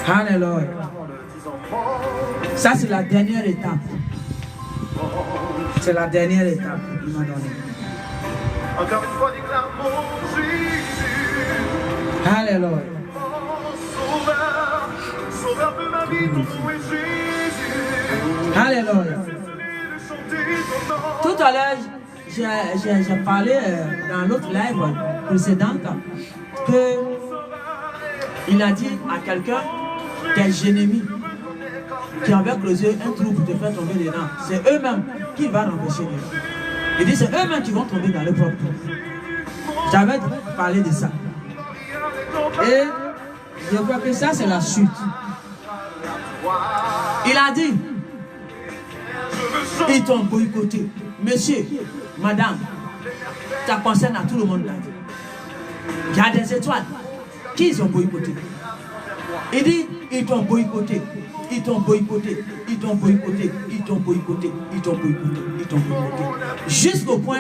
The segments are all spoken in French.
Alléluia. Ça, c'est la dernière étape. C'est la dernière étape qu'il m'a donnée. Encore une fois, déclarons Jésus. Alléluia. Sauveur, sauveur de ma vie, ton nom est Jésus. Alléluia. Tout à l'heure, j'ai parlé dans l'autre live précédente que il a dit à quelqu'un, tes ennemis qui avaient creusé un trou pour te faire tomber dedans, c'est eux-mêmes qui vont empêcher dedans. Il dit c'est eux-mêmes qui vont tomber dans le propre trou. J'avais parlé de ça. Et je crois que ça c'est la suite. Il a dit, ils t'ont boycotté. Monsieur, madame, ça concerne à tout le monde là. Il y a des étoiles qui ils ont boycotté. Il dit, ils t'ont boycotté. Ils t'ont boycotté, ils t'ont boycotté, ils t'ont boycotté, ils t'ont boycotté, ils t'ont boycotté. Jusqu'au point,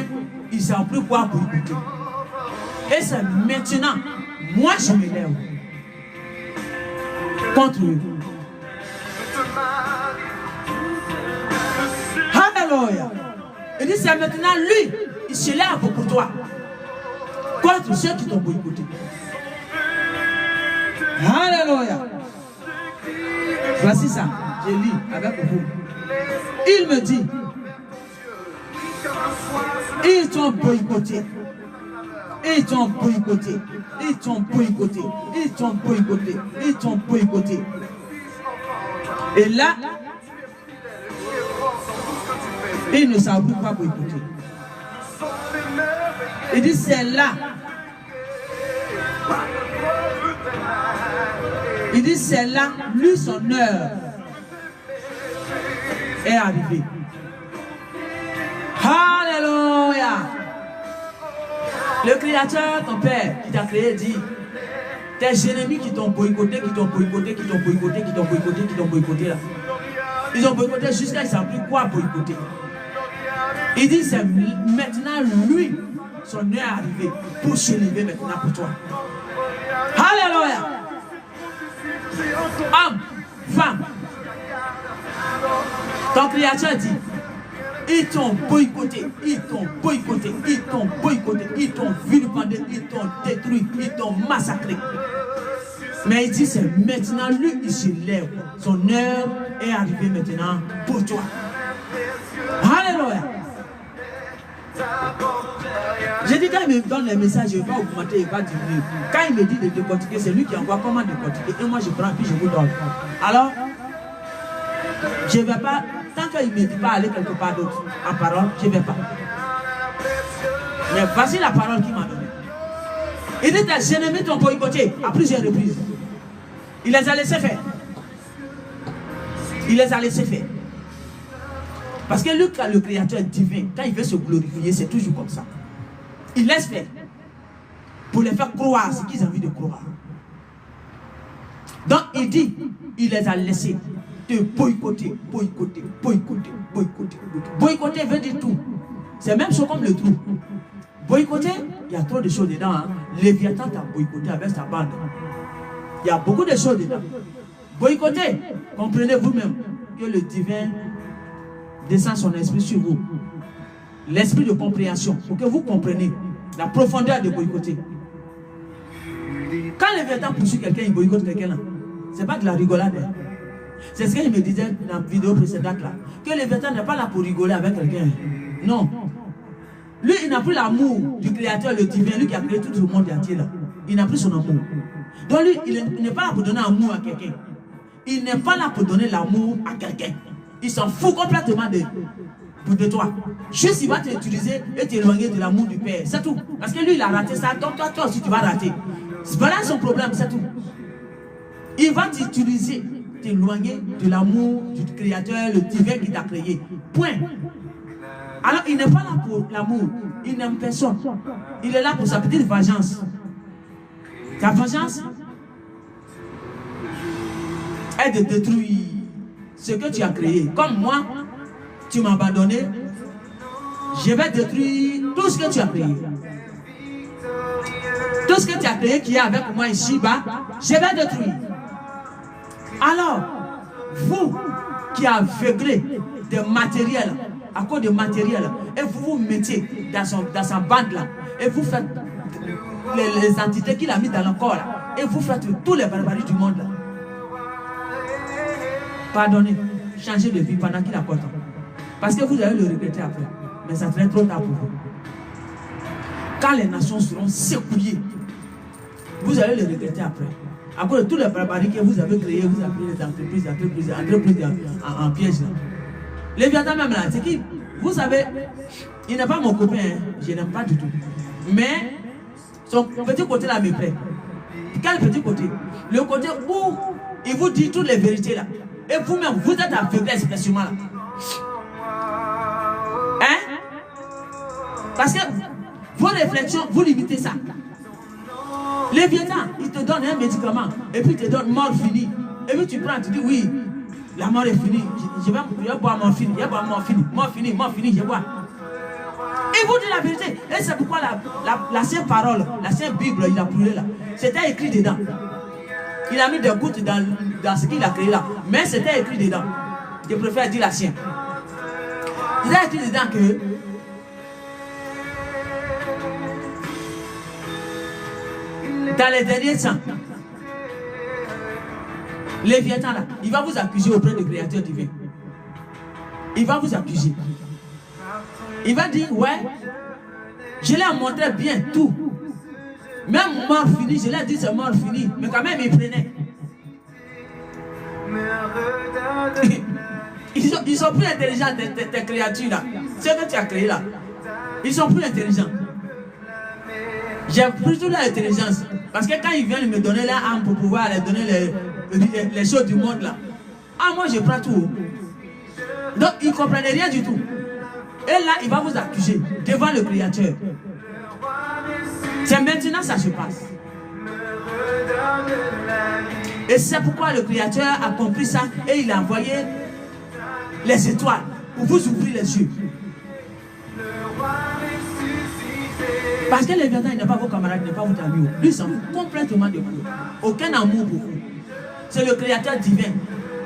ils ne savent plus quoi boycotter. Et c'est maintenant, moi je me lève contre eux. Alléluia. Il dit, c'est maintenant lui, il se lève pour toi. Contre ceux qui t'ont boycotté. Alléluia. Voici ça, je lis avec vous. Il me dit, ils t'ont boycotté, ils t'ont boycotté, ils t'ont boycotté, ils t'ont boycotté, ils t'ont boycotté. Et là, ils ne savent plus pas boycotter. Il dit, c'est là. Il dit, c'est là, lui, son heure est arrivée. Alléluia. Le Créateur, ton Père, qui t'a créé, dit, tes ennemis qui t'ont boycotté, qui t'ont boycotté, qui t'ont boycotté, qui t'ont boycotté, qui t'ont boycotté, là. Ils ont boycotté jusqu'à ils ne savent plus quoi boycotter. Il dit, c'est maintenant lui, son heure est arrivée pour s'élever maintenant pour toi. Alléluia. Homme, femme, ton Créateur dit, ils t'ont boycotté, ils t'ont boycotté, ils t'ont boycotté, ils t'ont vilipendé, ils t'ont détruit, ils t'ont massacré. Mais il dit, c'est maintenant lui, il se lève. Son heure est arrivée maintenant pour toi. Alléluia. J'ai dit, quand il me donne les messages, je ne vais pas augmenter, il ne va diminuer. Quand il me dit de décortiquer, c'est lui qui envoie comment décortiquer. Et moi, je prends, puis je vous donne. Alors, je ne vais pas, tant qu'il ne me dit pas aller quelque part d'autre en parole, je ne vais pas. Mais voici la parole qu'il m'a donnée. Il dit, tes ennemis t'ont boycotté à plusieurs reprises. Il les a laissés faire. Il les a laissés faire. Parce que lui, le Créateur divin, quand il veut se glorifier, c'est toujours comme ça. Il laisse faire. Pour les faire croire ce qu'ils ont envie de croire. Donc il dit, il les a laissés te boycotter, boycotter, boycotter, boycotter, boycotter. Boycotter veut dire tout. C'est même chose comme le trou. Boycotter, il y a trop de choses dedans. Hein. Léviathan t'a boycotté avec sa bande. Il y a beaucoup de choses dedans. Boycotter, comprenez vous-même que le divin descend son esprit sur vous. L'esprit de compréhension, pour que vous compreniez la profondeur de boycotter. Quand Léviathan poursuit quelqu'un, il boycotte quelqu'un là. Ce n'est pas de la rigolade. Hein. C'est ce qu'il me disait dans la vidéo précédente là. Que Léviathan n'est pas là pour rigoler avec quelqu'un. Non. Lui, il n'a plus l'amour du Créateur, le divin, lui qui a créé tout le monde entier là. Il n'a plus son amour. Donc lui, il n'est pas là pour donner amour à quelqu'un. Il n'est pas là pour donner l'amour à quelqu'un. Il s'en fout complètement de toi. Juste il va t'utiliser et t'éloigner de l'amour du Père. C'est tout. Parce que lui, il a raté ça. Donc toi aussi, tu vas rater. Voilà son problème, c'est tout. Il va t'utiliser, t'éloigner de l'amour du Créateur, le divin qui t'a créé. Point. Alors, il n'est pas là pour l'amour. Il n'aime personne. Il est là pour sa petite vengeance. Ta vengeance est de détruire ce que tu as créé. Comme moi, tu m'as abandonné, je vais détruire tout ce que tu as créé. Tout ce que tu as créé qui est avec moi ici-bas, je vais détruire. Alors, vous qui aveuglez des matériels, à cause de matériel, et vous vous mettez dans sa bande là, et vous faites les entités qu'il a mis dans le corps là, et vous faites tous les barbaries du monde là. Pardonnez, changez de vie pendant qu'il a pas temps. Parce que vous allez le regretter après. Mais ça serait trop tard pour vous. Quand les nations seront secouées, vous allez le regretter après. À cause de tous les barbaries que vous avez créées, vous avez pris les entreprises en piège là. Léviathan même là, c'est qui? Vous savez, il n'est pas mon copain, hein. Je n'aime pas du tout. Mais son petit côté là me plaît. Quel petit côté? Le côté où il vous dit toutes les vérités là. Et vous-même, vous êtes aveuglé expressément là. Hein? Parce que vos réflexions, vous limitez ça. Léviathan, il te donne un médicament et puis il te donne mort finie. Et puis tu prends, tu dis oui, la mort est finie. Je vais boire mort finie, je vais boire mort finie, je bois. Il vous dit la vérité. Et c'est pourquoi la sainte parole, la sainte Bible, il a brûlé là. C'était écrit dedans. Il a mis des gouttes dans ce qu'il a créé là. Mais c'était écrit dedans. Je préfère dire la sienne. Il a écrit dedans que dans les derniers temps, Léviathan là, il va vous accuser auprès du Créateur divin. Il va vous accuser. Il va dire, ouais, je l'ai montré bien tout. Même mort fini, je l'ai dit c'est mort fini. Mais quand même, il prenait. Ils sont plus intelligents, tes créatures là. Ce que tu as créé là. Ils sont plus intelligents. J'ai plutôt l'intelligence. Parce que quand ils viennent me donner leur âme pour pouvoir leur donner les choses du monde là. Ah, moi je prends tout. Donc ils ne comprennent rien du tout. Et là, il va vous accuser devant le Créateur. C'est maintenant que ça se passe. Et c'est pourquoi le Créateur a compris ça et il a envoyé les étoiles pour vous ouvrir les yeux. Parce que Léviathan, il n'est pas vos camarades, il n'est pas votre ami. Lui, il s'en fout complètement de vous. Aucun amour pour vous. C'est le Créateur divin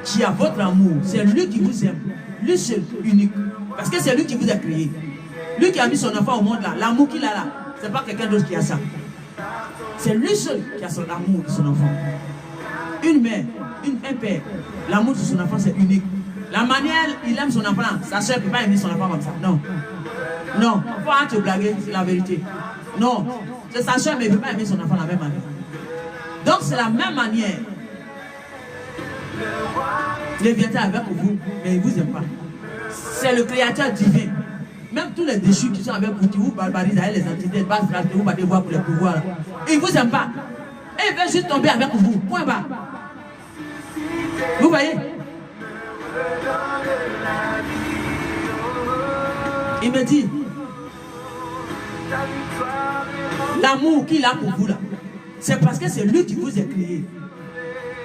qui a votre amour. C'est lui qui vous aime. Lui seul, unique. Parce que c'est lui qui vous a créé. Lui qui a mis son enfant au monde là. L'amour qu'il a là, ce n'est pas quelqu'un d'autre qui a ça. C'est lui seul qui a son amour de son enfant. Une mère, un père, l'amour de son enfant c'est unique. La manière il aime son enfant, sa soeur ne peut pas aimer son enfant comme ça. Non. Non, il faut te blaguer, c'est la vérité. Non, c'est sa soeur mais il ne peut pas aimer son enfant de la même manière. Donc c'est la même manière. Léviathan est avec vous, mais il ne vous aime pas. C'est le Créateur divin. Même tous les déchus qui sont avec vous, qui vous barbarisent avec les entités, vous battez voir pour les pouvoirs. Il ne vous aime pas. Et il veut juste tomber avec vous. Point bas. Vous voyez? Il me dit, l'amour qu'il a pour vous là, c'est parce que c'est lui qui vous a créé.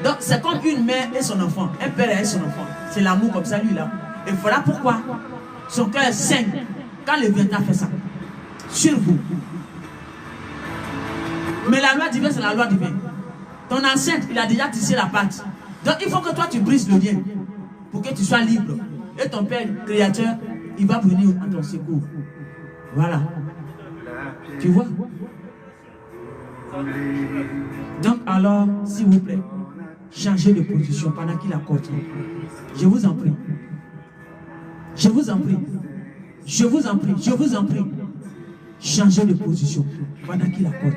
Donc c'est comme une mère et son enfant, un père et son enfant. C'est l'amour comme ça lui là. Et voilà pourquoi son cœur saigne quand le Léviathan fait ça. Sur vous. Mais la loi divine, c'est la loi divine. Ton ancêtre, il a déjà tissé la patte. Donc il faut que toi tu brises le lien pour que tu sois libre. Et ton Père Créateur, il va venir à ton secours. Voilà. Tu vois? Donc alors, s'il vous plaît, changez de position pendant qu'il accorde. Je vous en prie. Je vous en prie. Je vous en prie. Je vous en prie. Changez de position pendant qu'il accorde.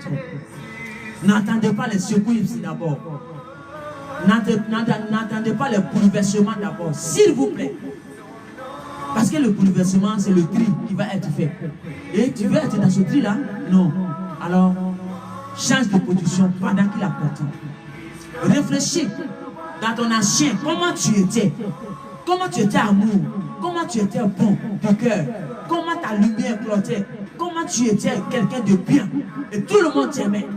N'attendez pas les secours ici d'abord. N'attendez pas les bouleversements d'abord. S'il vous plaît. Parce que le bouleversement, c'est le tri qui va être fait. Et tu veux être dans ce tri-là? Non. Alors, change de position pendant qu'il accorde. Réfléchis dans ton ancien. Comment tu étais? Comment tu étais amour? Comment tu étais bon de cœur? Comment ta lumière clotait? Comment tu étais quelqu'un de bien? Et tout le monde t'aimait.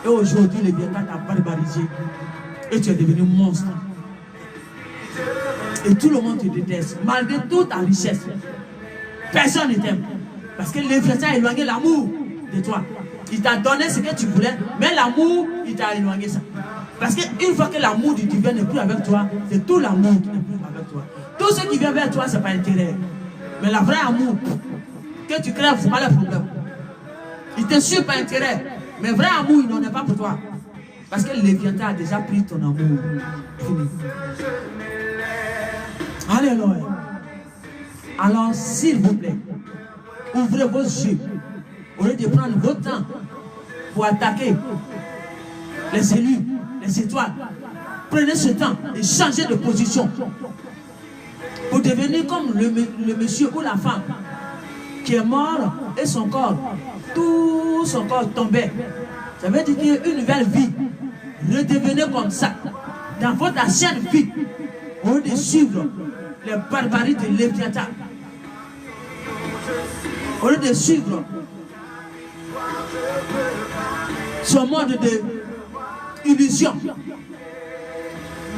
Et aujourd'hui, le Léviathan t'a barbarisé. Et tu es devenu monstre. Et tout le monde te déteste. Malgré toute ta richesse. Personne ne t'aime. Parce que le Léviathan a éloigné l'amour de toi. Il t'a donné ce que tu voulais. Mais l'amour, il t'a éloigné ça. Parce qu'une fois que l'amour du divin n'est plus avec toi, c'est tout l'amour qui n'est plus avec toi. Tout ce qui vient vers toi, c'est pas intérêt. Mais la vraie amour, que tu crèves, c'est pas le problème. Il te suit par intérêt. Mais vrai amour, il n'en est pas pour toi. Parce que le Léviathan a déjà pris ton amour. Fini. Alléluia. Alors, s'il vous plaît, ouvrez vos yeux. Au lieu de prendre votre temps pour attaquer les élus, les étoiles, prenez ce temps et changez de position pour devenir comme le monsieur ou la femme qui est mort et son corps, tout son corps tombait. Ça veut dire qu'il y a une nouvelle vie. Redevenez comme ça dans votre ancienne vie au lieu de suivre les barbaries de Léviathan, au lieu de suivre ce monde de illusion,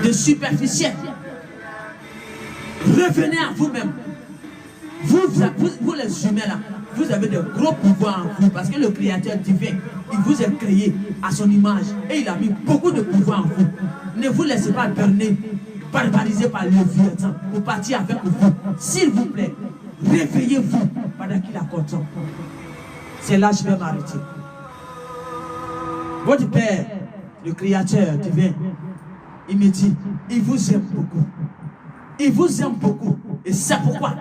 de superficiel. Revenez à vous-même. Vous les humains là, vous avez de gros pouvoirs en vous parce que le Créateur divin, il vous a créé à son image et il a mis beaucoup de pouvoir en vous. Ne vous laissez pas berner, barbariser par le Léviathan pour partir avec vous. S'il vous plaît, réveillez-vous pendant qu'il accorde temps. C'est là que je vais m'arrêter. Votre Père, le Créateur divin, il me dit, il vous aime beaucoup. Il vous aime beaucoup. Et c'est pourquoi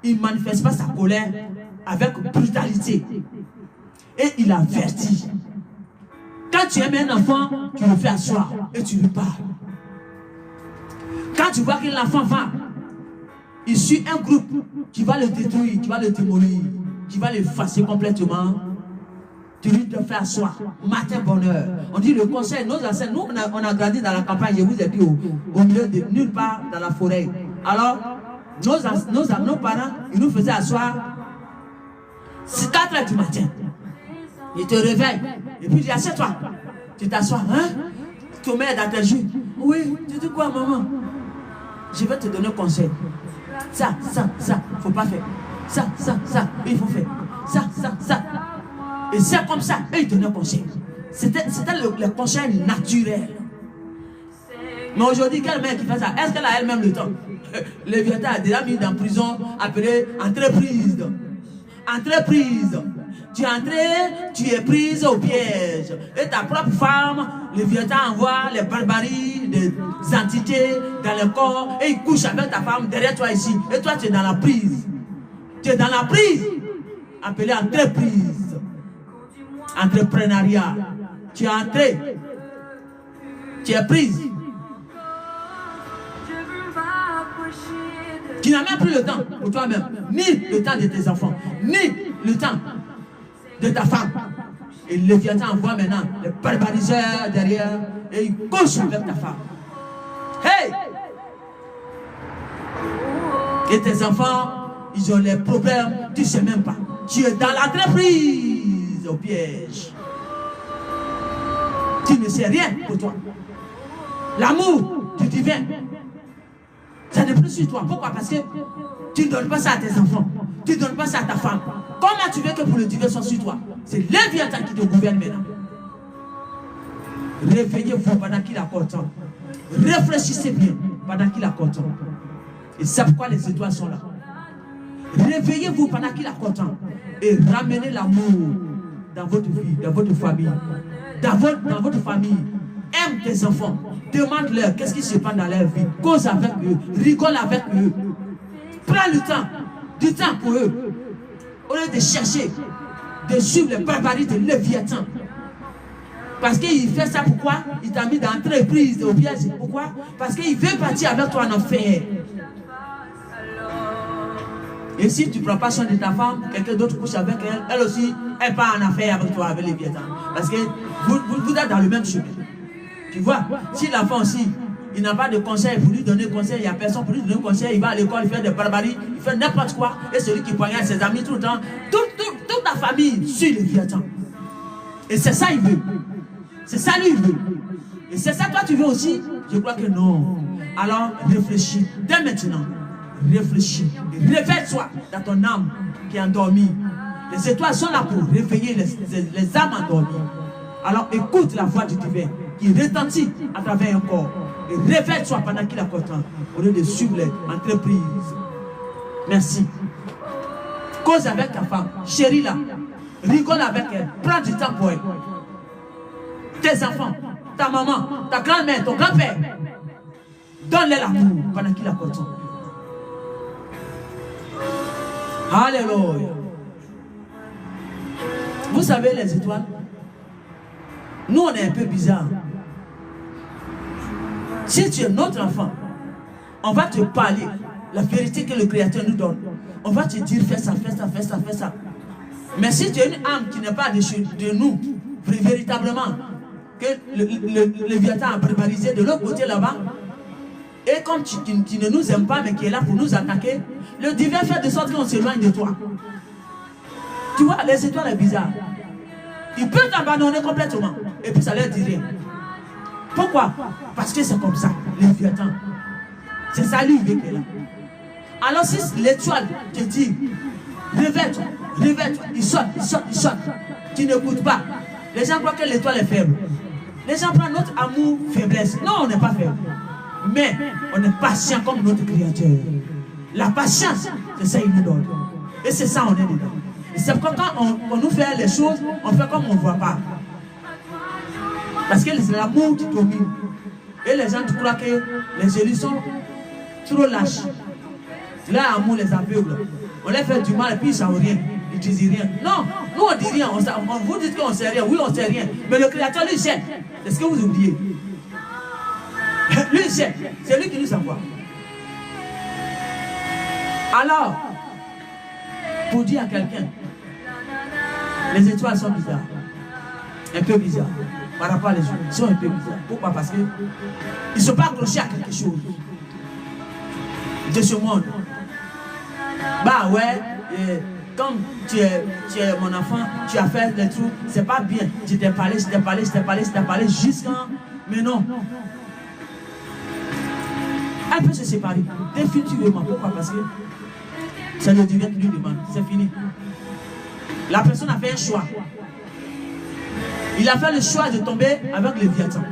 il ne manifeste pas sa colère avec brutalité. Et il avertit. Quand tu aimes un enfant, tu le fais asseoir et tu lui parles. Quand tu vois que l'enfant va, il suit un groupe qui va le détruire, qui va le démolir, qui va l'effacer complètement, tu lui te fais asseoir, matin bonheur. On dit le conseil, nos ancêtres, nous on a grandi dans la campagne, je vous ai dit au milieu de nulle part dans la forêt. Alors, nos parents, ils nous faisaient asseoir 4 heures du matin. Ils te réveillent. Et puis ils disent, assieds-toi. Tu t'assois, hein? Tu te mets dans tes jus. Oui, tu dis quoi, maman? Je vais te donner un conseil. Ça, faut pas faire. Ça, il faut faire. Ça. Et c'est comme ça, et ils donnaient un conseil. C'était le conseil naturel. Mais aujourd'hui, quelle mère qui fait ça? Est-ce qu'elle a elle-même le temps? Léviathan a déjà mis dans prison, appelé entreprise. Entreprise. Tu es entré, tu es prise au piège. Et ta propre femme, Léviathan envoie les barbaries des entités dans le corps et il couche avec ta femme derrière toi ici. Et toi, tu es dans la prise. Tu es dans la prise. Appelé entreprise. Entrepreneuriat. Tu es entré. Tu es prise. Tu n'as même plus le temps pour toi-même, ni le temps de tes enfants, ni le temps de ta femme. Et le Léviathan envoie maintenant les barbariseurs derrière et il couche avec ta femme. Hey! Et tes enfants, ils ont les problèmes, tu ne sais même pas. Tu es dans l'entreprise au piège. Tu ne sais rien pour toi. L'amour du divin, ça n'est plus sur toi. Pourquoi? Parce que tu ne donnes pas ça à tes enfants. Tu ne donnes pas ça à ta femme. Comment tu veux que pour le divin soit sur toi? C'est Léviathan qui te gouverne maintenant. Réveillez-vous pendant qu'il accorde temps. Réfléchissez bien pendant qu'il accorde temps. Et c'est pourquoi les étoiles sont là. Réveillez-vous pendant qu'il accorde temps. Et ramenez l'amour dans votre vie, dans votre famille. Dans votre famille. Aime tes enfants. Demande-leur qu'est-ce qui se passe dans leur vie. Cause avec eux. Rigole avec eux. Prends le temps. Du temps pour eux. Au lieu de chercher, de suivre les barbaries de Léviathan. Parce qu'il fait ça pourquoi? Il t'a mis dans l'entreprise au piège. Pourquoi? Parce qu'il veut partir avec toi en enfer. Et si tu ne prends pas soin de ta femme, quelqu'un d'autre couche avec elle, elle aussi, elle part en affaire avec toi, avec Léviathan. Parce que vous êtes dans le même chemin. Tu vois, si l'enfant aussi, il n'a pas de conseil pour lui donner conseil, il n'y a personne pour lui donner conseil, il va à l'école, il fait des barbaries, il fait n'importe quoi, et celui qui poignarde ses amis tout le temps, toute ta famille suit Léviathan. Et c'est ça il veut. C'est ça lui il veut. Et c'est ça toi tu veux aussi? Je crois que non. Alors réfléchis, dès maintenant, réfléchis, réveille-toi dans ton âme qui est endormie. Les étoiles sont là pour réveiller les âmes endormies. Alors écoute la voix du divin qui retentit à travers un corps. Et réveille-toi pendant qu'il a content, au lieu de suivre les entreprises. Merci. Cause avec ta femme, chérie là, rigole avec elle, prends du temps pour elle. Tes enfants, ta maman, ta grand-mère, ton grand-père, donne-les l'amour pendant qu'il a content. Alléluia. Vous savez les étoiles, nous on est un peu bizarre. Si tu es notre enfant, on va te parler la vérité que le Créateur nous donne. On va te dire fais ça, fais ça, fais ça, fais ça. Mais si tu es une âme qui n'est pas de nous, véritablement, que le Léviathan a préparisé de l'autre côté là-bas, et comme tu ne nous aimes pas mais qui est là pour nous attaquer, le divin fait de sorte qu'on s'éloigne de toi. Tu vois, les étoiles sont bizarres. Il peut t'abandonner complètement et puis ça leur dit rien. Pourquoi? Parce que c'est comme ça, le Léviathan. C'est ça lui qui est là. Alors si l'étoile te dit, réveille-toi, réveille-toi, il saute, il saute, il saute, tu n'écoutes pas. Les gens croient que l'étoile est faible. Les gens prennent notre amour faiblesse. Non, on n'est pas faible. Mais on est patient comme notre Créateur. La patience, c'est ça qu'il nous donne. Et c'est ça on est dedans. Et c'est pourquoi quand on nous fait les choses, on fait comme on ne voit pas. Parce que c'est l'amour qui domine. Et les gens croient que les élus sont trop lâches. Là, l'amour les aveugle. On les fait du mal et puis ils ne savent rien. Ils ne disent rien. Non, nous on ne dit rien. On vous dit qu'on ne sait rien. Oui, on ne sait rien. Mais le Créateur, lui, sait. C'est ce que vous oubliez. Lui, il sait. C'est lui qui nous envoie. Alors, pour dire à quelqu'un, les étoiles sont bizarres. Un peu bizarres. Par rapport à les autres, ils sont un peu bizarres. Pourquoi? Parce qu'ils ne sont pas accrochés à quelque chose de ce monde. Bah ouais, comme tu es mon enfant, tu as fait des trucs, c'est pas bien. Je t'ai parlé, jusqu'à... Mais non. Elle peut se séparer définitivement. Pourquoi? Parce que ça ne devient plus demande. C'est fini. La personne a fait un choix. Il a fait le choix de tomber avec le Léviathan.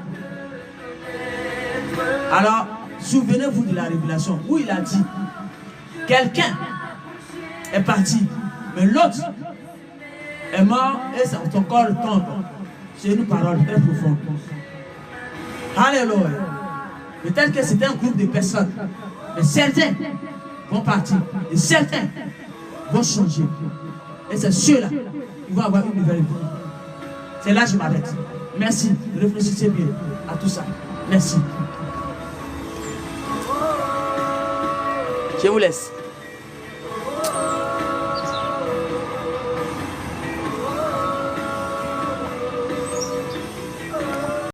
Alors, souvenez-vous de la révélation où il a dit, quelqu'un est parti, mais l'autre est mort et son corps tombe. C'est une parole très profonde. Alléluia. Peut-être que c'était un groupe de personnes, mais certains vont partir et certains vont changer. Et c'est ceux-là qui vont avoir une nouvelle vie. C'est là que je m'arrête. Merci. Réfléchissez bien à tout ça. Merci. Je vous laisse.